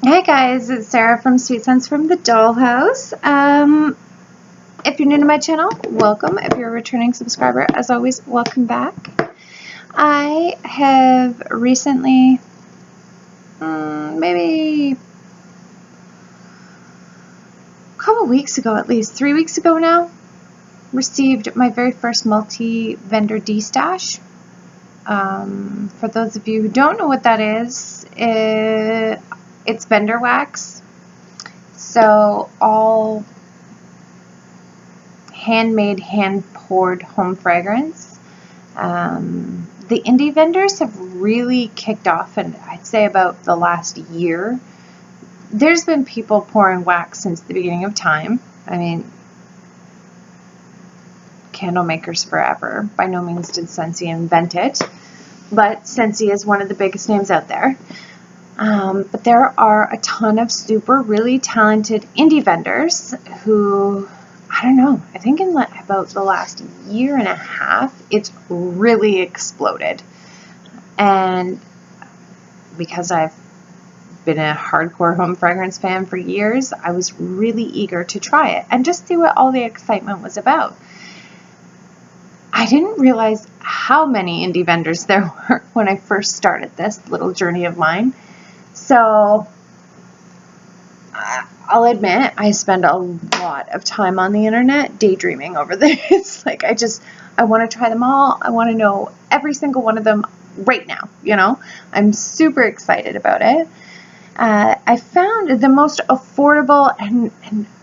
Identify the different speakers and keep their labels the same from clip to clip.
Speaker 1: Hi guys, it's Sarah from Sweet Scents from the Dollhouse. If you're new to my channel, welcome. If you're a returning subscriber, as always, welcome back. I have recently, maybe a couple weeks ago, at least 3 weeks ago now, received my very first multi-vendor Destash. For those of you who don't know what that is, it's vendor wax. So all handmade, hand-poured home fragrance. The indie vendors have really kicked off, and I'd say about the last year. There's been people pouring wax since the beginning of time. I mean, candle makers forever. By no means did Sassy invent it, but Sassy is one of the biggest names out there. But there are a ton of really talented indie vendors who, I don't know, I think in about the last year and a half, it's really exploded. And because I've been a hardcore home fragrance fan for years, I was really eager to try it and just see what all the excitement was about. I didn't realize how many indie vendors there were when I first started this little journey of mine. So I'll admit I spend a lot of time on the internet daydreaming over this. Like I want to try them all. I want to know every single one of them right now. I'm super excited about it. I found the most affordable and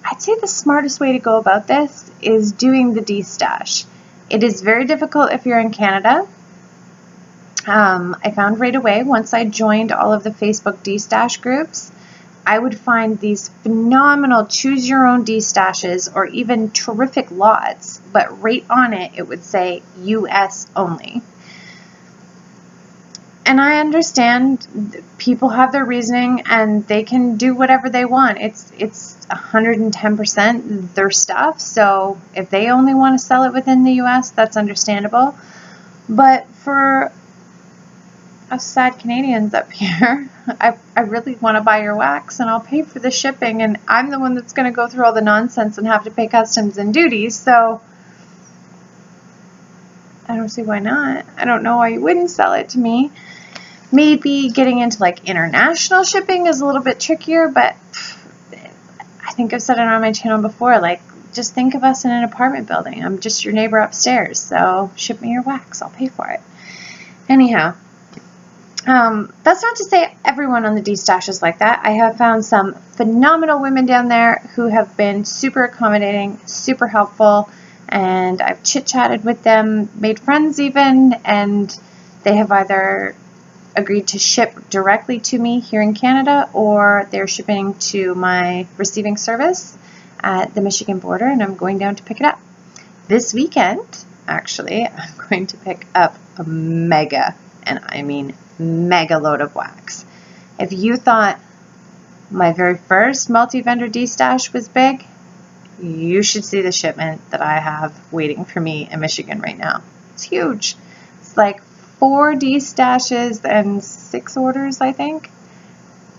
Speaker 1: I'd say the smartest way to go about this is doing the Destash. It is very difficult if you're in Canada. I found right away, once I joined all of the Facebook Destash groups, I would find these phenomenal choose your own Destashes or even terrific lots, but right on it, it would say US only. And I understand people have their reasoning and they can do whatever they want. It's 110% their stuff. So if they only want to sell it within the US, that's understandable. But for us sad Canadians up here, I really want to buy your wax and I'll pay for the shipping, and I'm the one that's going to go through all the nonsense and have to pay customs and duties. So I don't see why not. I don't know why you wouldn't sell it to me. Maybe getting into like international shipping is a little bit trickier, but I think I've said it on my channel before, like just think of us in an apartment building. I'm just your neighbor upstairs, so ship me your wax. I'll pay for it. Anyhow, that's not to say everyone on the Destash is like that. I have found some phenomenal women down there who have been super accommodating, super helpful, and I've chit-chatted with them, made friends even, and they have either agreed to ship directly to me here in Canada, or they're shipping to my receiving service at the Michigan border, and I'm going down to pick it up. This weekend, actually, I'm going to pick up a mega, and I mean mega load of wax. If you thought my very first multi-vendor Destash was big, you should see the shipment that I have waiting for me in Michigan right now. It's huge. It's like 4 Destashes and 6 orders, I think.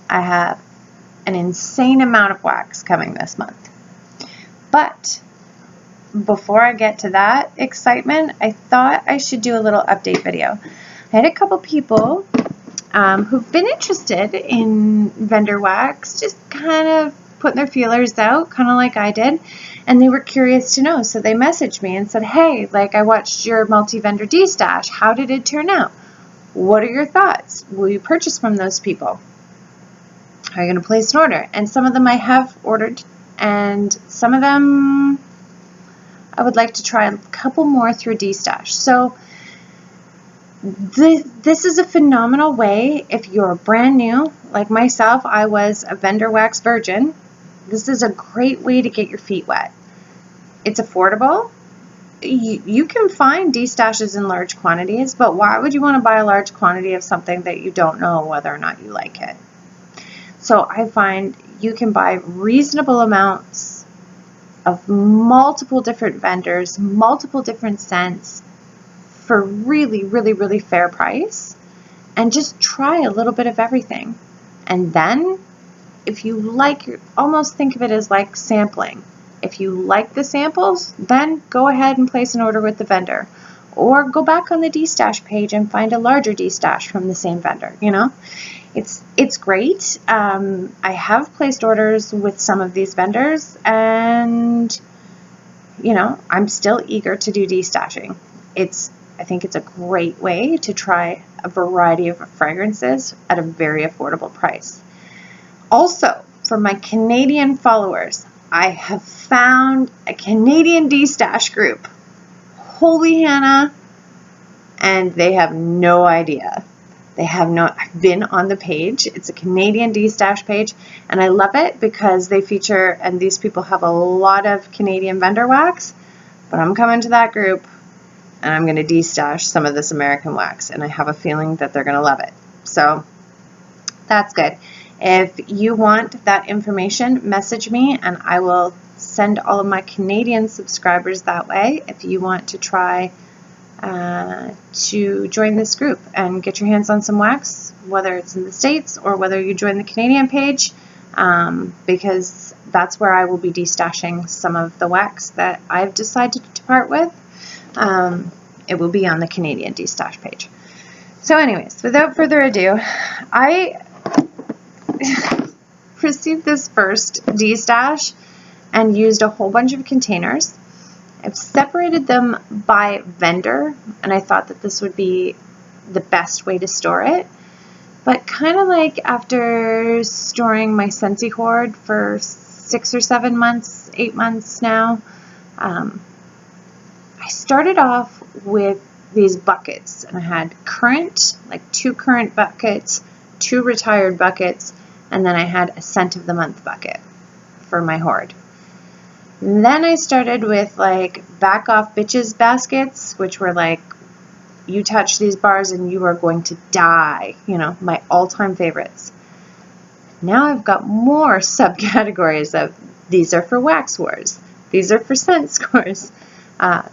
Speaker 1: I have an insane amount of wax coming this month. But before I get to that excitement, I thought I should do a little update video. I had a couple people who've been interested in vendor wax, just kind of putting their feelers out, kind of like I did, and they were curious to know. So they messaged me and said, hey, like I watched your multi-vendor Destash. How did it turn out? What are your thoughts? Will you purchase from those people? Are you going to place an order? And some of them I have ordered, and some of them I would like to try a couple more through Destash. So this is a phenomenal way if you're brand new, like myself. I was a vendor wax virgin. This is a great way to get your feet wet. It's affordable. You can find Destashes in large quantities, but why would you want to buy a large quantity of something that you don't know whether or not you like it? So I find you can buy reasonable amounts of multiple different vendors, multiple different scents, for really, really, really fair price, and just try a little bit of everything. And then if you like, almost think of it as like sampling. If you like the samples, then go ahead and place an order with the vendor. Or go back on the Destash page and find a larger Destash from the same vendor, you know? It's great. I have placed orders with some of these vendors, and, you know, I'm still eager to do destashing. I think it's a great way to try a variety of fragrances at a very affordable price. Also, for my Canadian followers, I have found a Canadian Destash group. Holy Hannah, and they have no idea. I've been on the page. It's a Canadian Destash page, and I love it because they feature, and these people have a lot of Canadian vendor wax, but I'm coming to that group and I'm going to destash some of this American wax, and I have a feeling that they're going to love it. So that's good. If you want that information, message me and I will send all of my Canadian subscribers that way if you want to try to join this group and get your hands on some wax, whether it's in the States or whether you join the Canadian page, because that's where I will be destashing some of the wax that I've decided to part with. It will be on the Canadian Destash page. So anyways, without further ado, I received this first Destash and used a whole bunch of containers. I've separated them by vendor, and I thought that this would be the best way to store it. But kind of like after storing my Scentsy hoard for 6 or 7 months, 8 months now, I started off with these buckets, and I had current, like 2 current buckets, 2 retired buckets, and then I had a scent of the month bucket for my hoard. And then I started with like back off bitches baskets, which were like, you touch these bars and you are going to die, you know, my all-time favorites. Now I've got more subcategories of, these are for wax wars, these are for scent scores,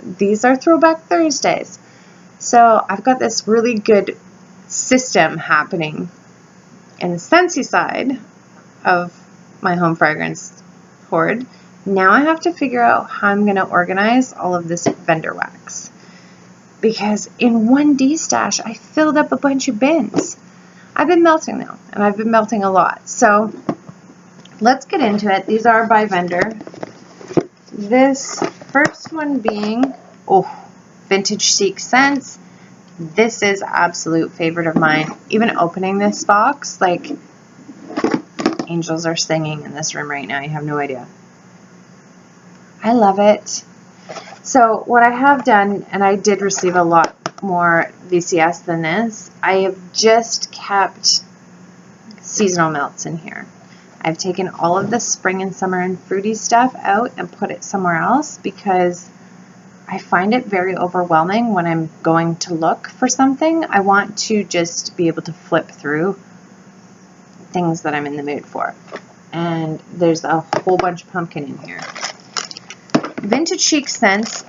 Speaker 1: these are throwback Thursdays. So I've got this really good system happening in the Scentsy side of my home fragrance hoard. Now I have to figure out how I'm going to organize all of this vendor wax, because in one Destash I filled up a bunch of bins. I've been melting now, and I've been melting a lot. So let's get into it. These are by vendor. This first one being, Vintage Chic Scents. This is absolute favorite of mine. Even opening this box, like, angels are singing in this room right now. You have no idea. I love it. So what I have done, and I did receive a lot more VCS than this, I have just kept seasonal melts in here. I've taken all of the spring and summer and fruity stuff out and put it somewhere else, because I find it very overwhelming when I'm going to look for something. I want to just be able to flip through things that I'm in the mood for. And there's a whole bunch of pumpkin in here. Vintage Chic Scents,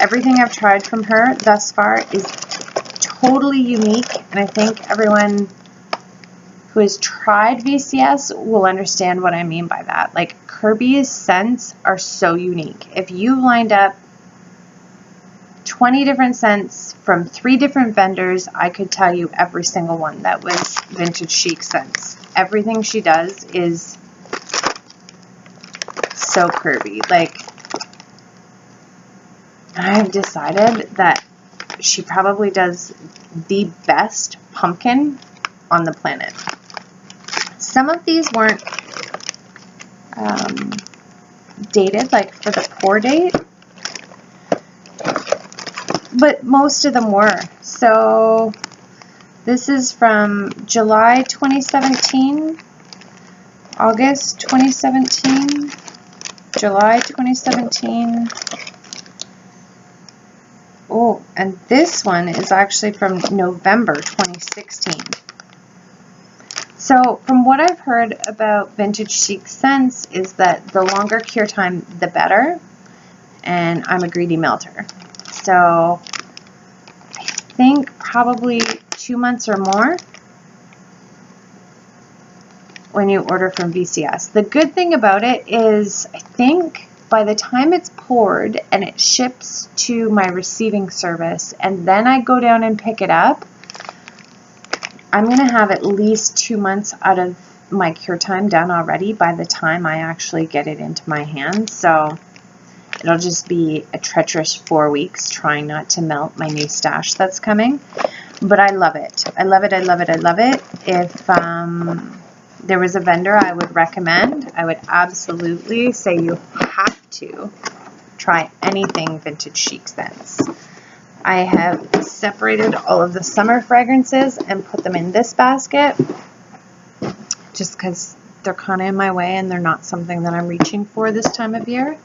Speaker 1: everything I've tried from her thus far is totally unique, and I think everyone who has tried VCS will understand what I mean by that. Like, Kirby's scents are so unique. If you lined up 20 different scents from 3 different vendors, I could tell you every single one that was Vintage Chic Scents. Everything she does is so Kirby. Like, I've decided that she probably does the best pumpkin on the planet. Some of these weren't dated, like for the pour date, but most of them were. So this is from July 2017, August 2017, July 2017. Oh, and this one is actually from November 2016. So from what I've heard about Vintage Chic Scents is that the longer cure time, the better. And I'm a greedy melter. So I think probably 2 months or more. when you order from VCS. The good thing about it is I think by the time it's poured and it ships to my receiving service and then I go down and pick it up, I'm going to have at least 2 months out of my cure time done already by the time I actually get it into my hands. So it'll just be a treacherous 4 weeks trying not to melt my new stash that's coming. But I love it. I love it. I love it. I love it. If there was a vendor I would recommend, I would absolutely say you have to try anything Vintage Chic scents. I have separated all of the summer fragrances and put them in this basket just because they're kind of in my way and they're not something that I'm reaching for this time of year.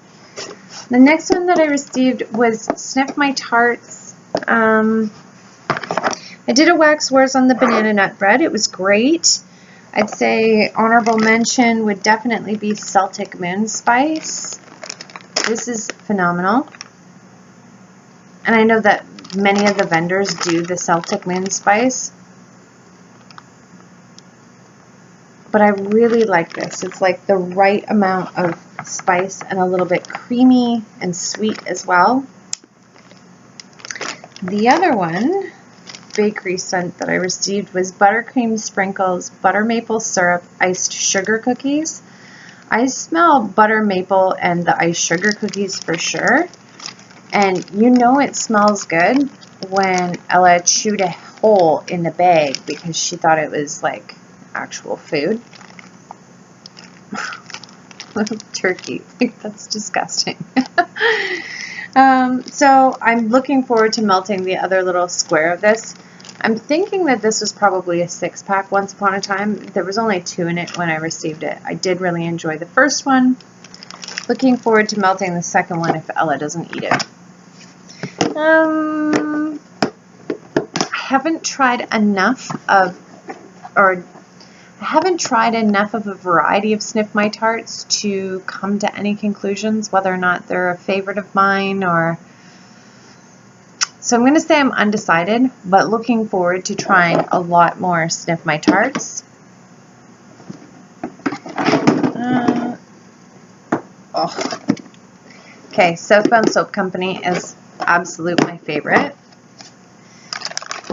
Speaker 1: The next one that I received was Sniff My Tarts. I did a Wax Wars on the banana nut bread. It was great. I'd say honorable mention would definitely be Celtic Moon Spice. This is phenomenal. And I know that many of the vendors do the Celtic Moon Spice. But I really like this. It's like the right amount of spice and a little bit creamy and sweet as well. The other one, bakery scent that I received, was Buttercream Sprinkles Butter Maple Syrup Iced Sugar Cookies. I smell butter maple and the iced sugar cookies for sure. And you know it smells good when Ella chewed a hole in the bag because she thought it was like actual food. Turkey. That's disgusting. So I'm looking forward to melting the other little square of this. I'm thinking that this was probably a 6-pack once upon a time. There was only 2 in it when I received it. I did really enjoy the first one. Looking forward to melting the second one if Ella doesn't eat it. I haven't tried enough of a variety of Sniff My Tarts to come to any conclusions whether or not they're a favorite of mine or... So I'm going to say I'm undecided, but looking forward to trying a lot more Sniff My Tarts. Okay, Southbound Soap Company is absolute my favorite.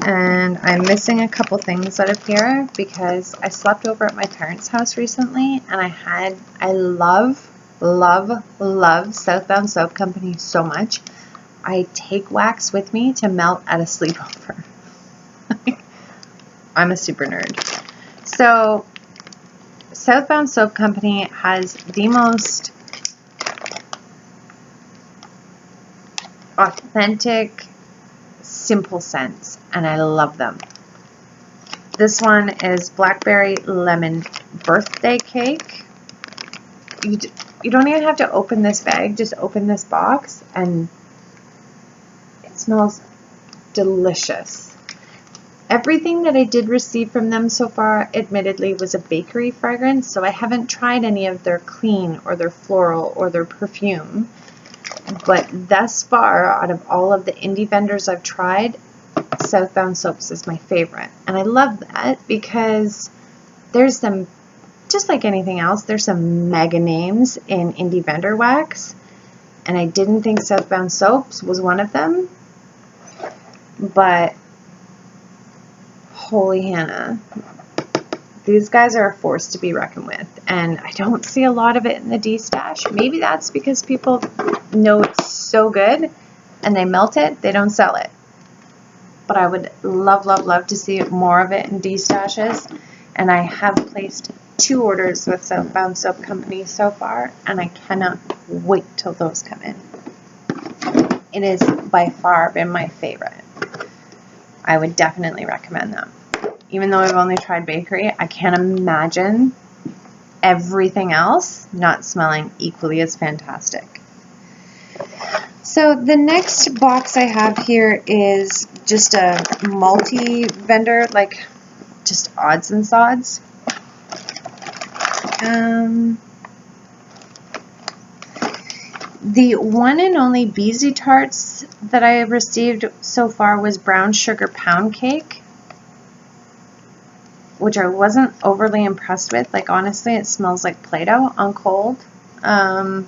Speaker 1: And I'm missing a couple things out of here because I slept over at my parents' house recently and I love Southbound Soap Company so much. I take wax with me to melt at a sleepover. I'm a super nerd. So Southbound Soap Company has the most authentic, simple scents, and I love them. This one is Blackberry Lemon Birthday Cake. You don't even have to open this bag, just open this box and it smells delicious. Everything that I did receive from them so far, admittedly, was a bakery fragrance, so I haven't tried any of their clean or their floral or their perfume. But thus far, out of all of the indie vendors I've tried, Southbound Soaps is my favorite. And I love that because there's some, just like anything else, there's some mega names in indie vendor wax. And I didn't think Southbound Soaps was one of them. But holy Hannah, these guys are a force to be reckoned with. And I don't see a lot of it in the Destash. Maybe that's because people know it's so good and they melt it, they don't sell it. But I would love to see more of it in Destashes. And I have placed 2 orders with Southbound Soap Company so far, and I cannot wait till those come in. It has by far been my favorite. I would definitely recommend them. Even though I've only tried bakery, I can't imagine everything else not smelling equally as fantastic. So the next box I have here is just a multi-vendor, like just odds and sods. The one and only Beezy Tarts that I have received so far was Brown Sugar Pound Cake, which I wasn't overly impressed with. Like, honestly, it smells like Play-Doh on cold. But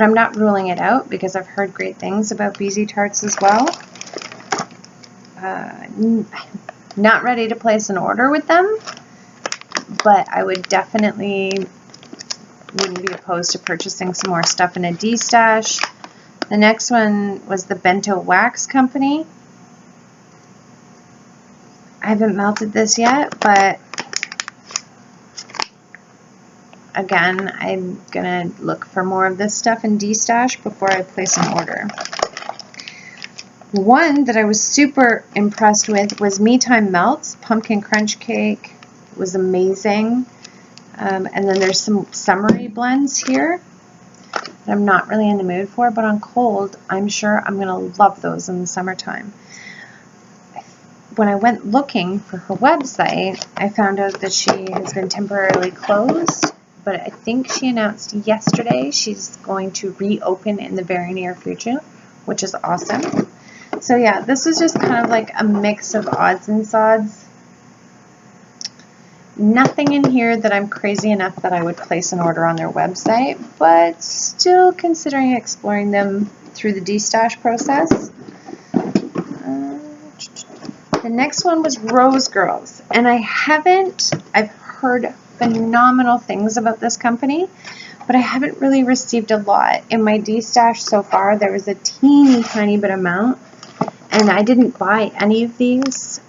Speaker 1: I'm not ruling it out because I've heard great things about BZ Tarts as well. Not ready to place an order with them, but I would definitely wouldn't be opposed to purchasing some more stuff in a Destash. The next one was the Bento Wax Company. I haven't melted this yet, but again, I'm gonna look for more of this stuff in Destash before I place an order. One that I was super impressed with was Me Time Melts Pumpkin Crunch Cake. It was amazing. And then there's some summery blends here that I'm not really in the mood for, but on cold, I'm sure I'm gonna love those in the summertime. When I went looking for her website, I found out that she has been temporarily closed, but I think she announced yesterday she's going to reopen in the very near future, which is awesome. So yeah, this is just kind of like a mix of odds and sods. Nothing in here that I'm crazy enough that I would place an order on their website, but still considering exploring them through the Destash process. The next one was Rose Girls, and I've heard phenomenal things about this company, but I haven't really received a lot. In my Destash so far, there was a teeny tiny bit amount, and I didn't buy any of these.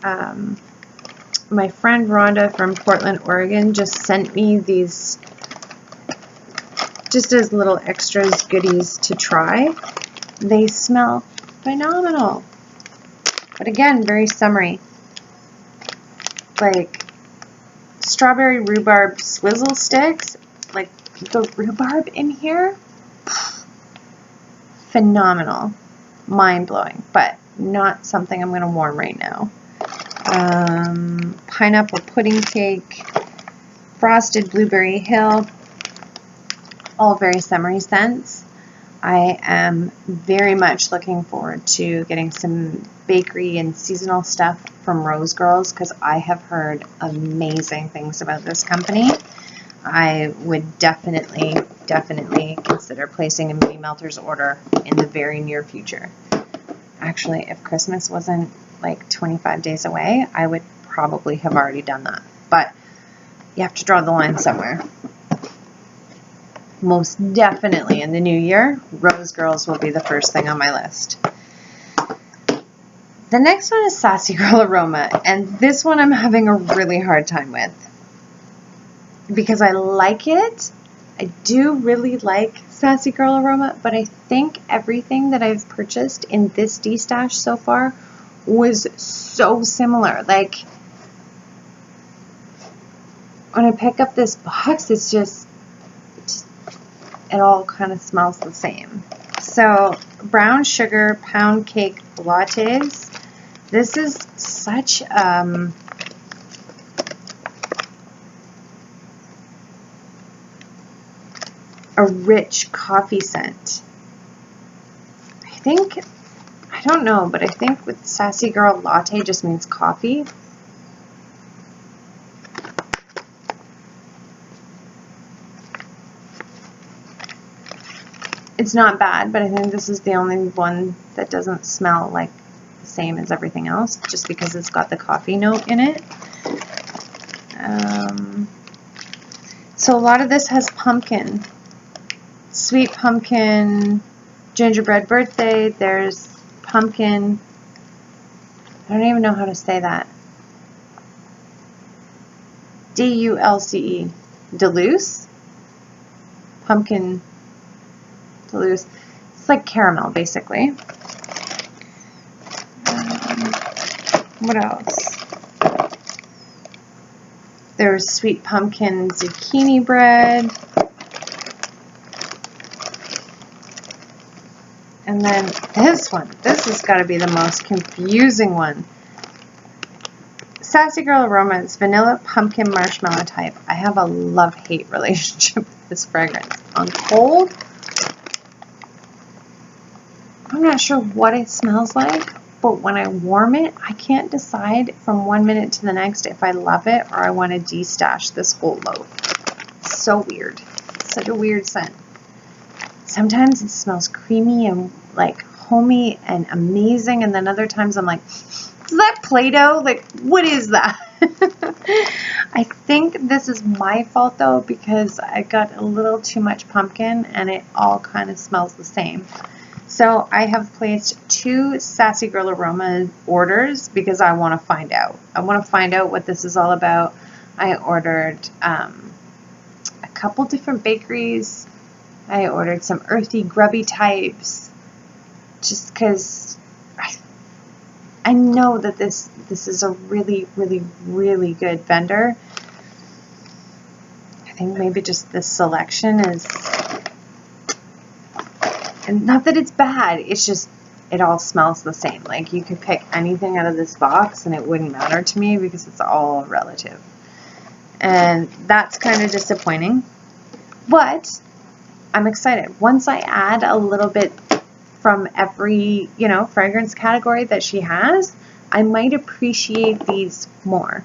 Speaker 1: My friend Rhonda from Portland, Oregon just sent me these just as little extras goodies to try. They smell phenomenal. But again, very summery. Like strawberry rhubarb swizzle sticks. Like the rhubarb in here. Phenomenal. Mind-blowing. But not something I'm going to warm right now. Pineapple pudding cake. Frosted blueberry hill. All very summery scents. I am very much looking forward to getting some bakery and seasonal stuff from Rose Girls because I have heard amazing things about this company. I would definitely consider placing a mini melters order in the very near future. Actually, if Christmas wasn't like 25 days away, I would probably have already done that. But you have to draw the line somewhere. Most definitely in the new year, Rose Girls will be the first thing on my list. The next one is Sassy Girl Aroma, and this one I'm having a really hard time with because I like it. I do really like Sassy Girl Aroma, but I think everything that I've purchased in this Destash so far was so similar. Like, when I pick up this box, it's just it all kind of smells the same. So, brown sugar pound cake lattes. This is such a rich coffee scent. I don't know, but I think with Sassy Girl latte just means coffee. It's not bad, but I think this is the only one that doesn't smell like the same as everything else, just because it's got the coffee note in it. So a lot of this has pumpkin. Sweet pumpkin, gingerbread birthday, there's pumpkin, I don't even know how to say that. D-U-L-C-E, Duluce? Pumpkin Duluce. It's like caramel, basically. What else? There's sweet pumpkin zucchini bread. And then this one. This has got to be the most confusing one. Sassy Girl Aroma is vanilla pumpkin marshmallow type. I have a love-hate relationship with this fragrance. On cold, I'm not sure what it smells like, but when I warm it, I can't decide from 1 minute to the next if I love it or I want to destash this whole load. So weird. Such a weird scent. Sometimes it smells creamy and like homey and amazing, and then other times I'm like, is that Play-Doh? Like, what is that? I think this is my fault though, because I got a little too much pumpkin and it all kind of smells the same. So I have placed 2 Sassy Girl Aroma orders because I want to find out. I want to find out what this is all about. I ordered a couple different bakeries. I ordered some earthy, grubby types just because I know that this is a really, really, really good vendor. I think maybe just this selection is, and not that it's bad, it's just, it all smells the same. Like, you could pick anything out of this box and it wouldn't matter to me because it's all relative. And that's kind of disappointing. But I'm excited. Once I add a little bit from every, you know, fragrance category that she has, I might appreciate these more.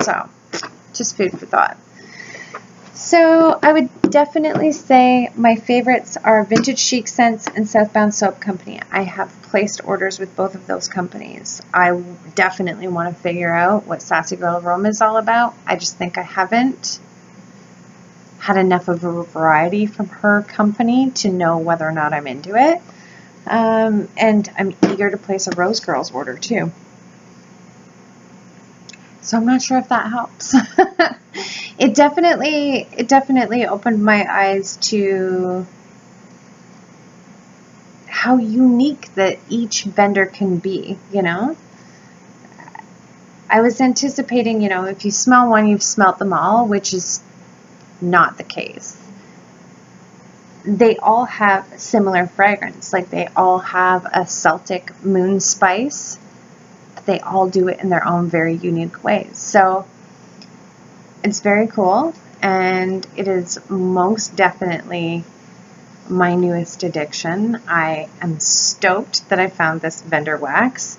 Speaker 1: So, just food for thought. So, I would definitely say my favorites are Vintage Chic Scents and Southbound Soap Company. I have placed orders with both of those companies. I definitely want to figure out what Sassy Girl Aroma is all about. I just think I haven't had enough of a variety from her company to know whether or not I'm into it. And I'm eager to place a Rose Girls order too. So I'm not sure if that helps. It definitely opened my eyes to how unique that each vendor can be, you know? I was anticipating, you know, if you smell one, you've smelt them all, which is not the case. They all have similar fragrance. Like, they all have a Celtic moon spice, but they all do it in their own very unique ways. So it's very cool, and it is most definitely my newest addiction. I am stoked that I found this vendor wax,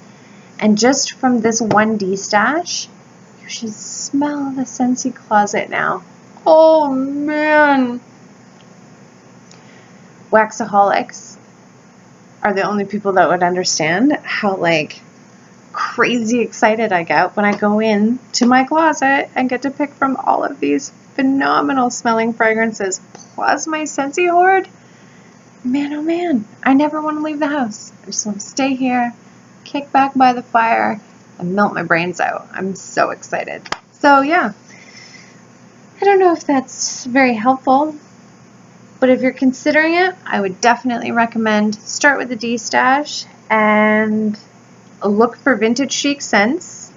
Speaker 1: and just from this one destash, you should smell the Scentsy closet now. Oh man! Waxaholics are the only people that would understand how like crazy excited I get when I go in to my closet and get to pick from all of these phenomenal smelling fragrances plus my Scentsy hoard. Man, oh man, I never want to leave the house. I just want to stay here, kick back by the fire, and melt my brains out. I'm so excited. So yeah. I don't know if that's very helpful, but if you're considering it, I would definitely recommend start with the destash and look for Vintage Chic Scents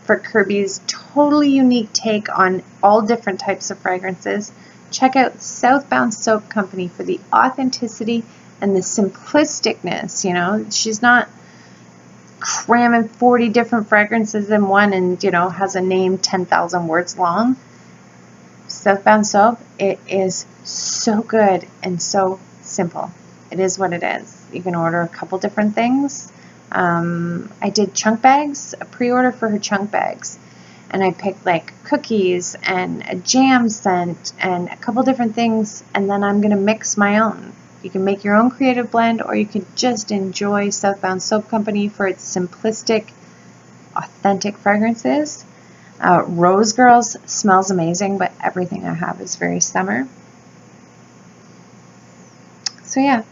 Speaker 1: for Kirby's totally unique take on all different types of fragrances. Check out Southbound Soap Company for the authenticity and the simplisticness, you know. She's not cramming 40 different fragrances in one and, you know, has a name 10,000 words long. Southbound Soap, it is so good and so simple. It is what it is. You can order a couple different things. I did chunk bags, a pre-order for her chunk bags, and I picked like cookies and a jam scent and a couple different things, and then I'm going to mix my own. You can make your own creative blend, or you can just enjoy Southbound Soap Company for its simplistic, authentic fragrances. Rose Girls smells amazing, but everything I have is very summer. So yeah,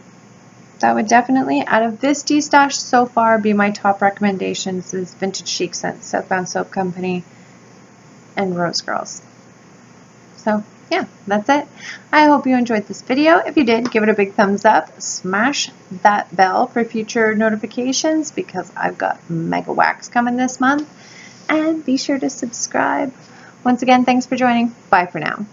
Speaker 1: that would definitely, out of this destash so far, be my top recommendations is Vintage Chic Scents, Southbound Soap Company, and Rose Girls. So yeah, that's it. I hope you enjoyed this video. If you did, give it a big thumbs up. Smash that bell for future notifications because I've got mega wax coming this month. And be sure to subscribe. Once again, thanks for joining. Bye for now.